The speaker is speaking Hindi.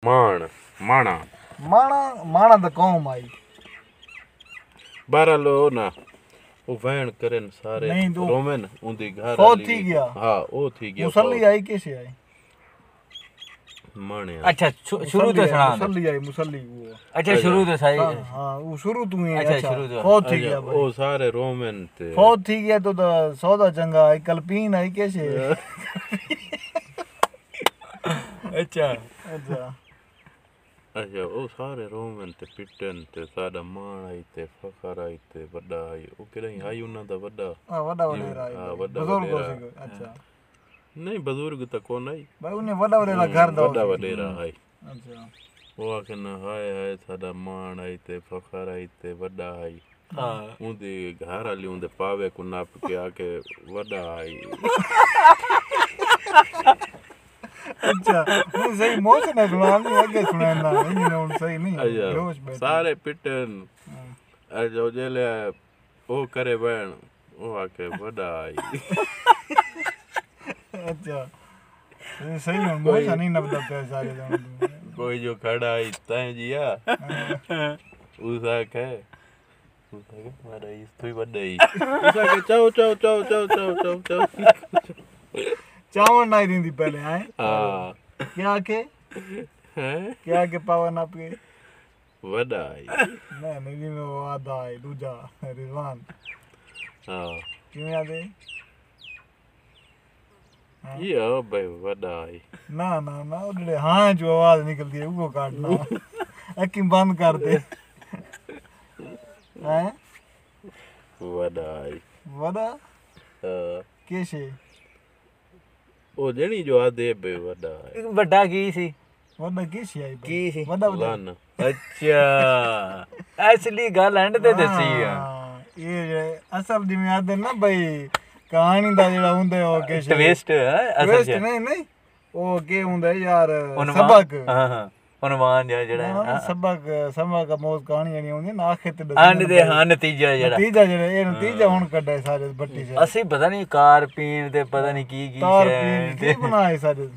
मान माना माना माना तो कौम आई बारह लो ना वो वहन करें सारे नहीं तो रोमन उनदी घर फौत थी गया हाँ वो थी गया मुसल्ली आई कैसे आई माने अच्छा शुरू तो सुना मुसल्ली आई मुसल्ली वो अच्छा शुरू तो सही हाँ वो शुरू तू ही अच्छा शुरू तो फौत थी गया वो सारे रोमन थे फौत थी गया तो सौदा चंगा आई कल्पीन आई कैसे अच्छा अच्छा अच्छा वो सारे रोमन ते पिटन ते साडा मान आई ते फखर आई ते वड्डा आई वो केड़ा आई उन्हां दा वड्डा हां वड्डा वडेरा आई हां वड्डा बुजुर्ग वडेरा अच्छा नहीं बुजुर्ग तो कोन आई भाई उन्हें वड्डा वडेरा घर दा वड्डा वडेरा आई अच्छा वो आखन हाय हाय साडा मान आई ते फखर आई ते वड्डा आई हां उनदे घर वाली उनदे पावे को नाप के आके वड्डा आई अच्छा वो सही मोच ना सुना नहीं आगे सुनाना नहीं ना सही नहीं जोश बैठ सारे पिटन जो जेले वो करे बहन वो आके वड्डा आई अच्छा सही है मोच नहीं नबदा पे सारे कोई जो खड़ा आई तय जिया उसा के मारा इस तो वड्डा ही उसा के चाओ चाओ चाओ चाओ चाओ चाओ चाओ चावल नहीं देंदी पहले आए हां क्या के हैं क्या के पावन आपके वड्डा आई नहीं में वो आधा है दूजा रिजवान हां क्यों याद है ये भाई वड्डा आई ना ना ना उधर हाँ जो आवाज निकलती है वो काटना अक्की बंद कर दे हैं वड्डा आई वड़ा कैसे ओ जणी जो आदे बे वड्डा आई ਵੱਡਾ ਕੀ ਸੀ वड़ा कैसे आई ਕੀ ਸੀ वड़ा वड़ा लन ਅੱਛਾ ਐਸਲੀ ਗੱਲ ਐਂਡ ਤੇ ਦੱਸੀ ਆ ये असल जिवें आदे ना भाई कहानी दा जेड़ा हुंदा ओ कैसे ट्विस्ट है असल ट्विस्ट ਚ नहीं नहीं ओ के हुंदा यार उन्वान सबक हां हां उन्वान ਜਿਹੜਾ सबक सबक मौज कहानी जणी हुंदी ना आखिर ते ਅੰਡ ਦੇ ਹਾਂ ਨਤੀਜਾ ਜਿਹੜਾ नतीजा जेड़ा ये नतीजा हुन कड्डा सारे बट्टी से ਅਸੀਂ ਪਤਾ ਨਹੀਂ ਕਾਰ ਪੀਣ ਤੇ ਪਤਾ ਨਹੀਂ ਕੀ तार ਸ਼ੈ पीन के बनाए सारे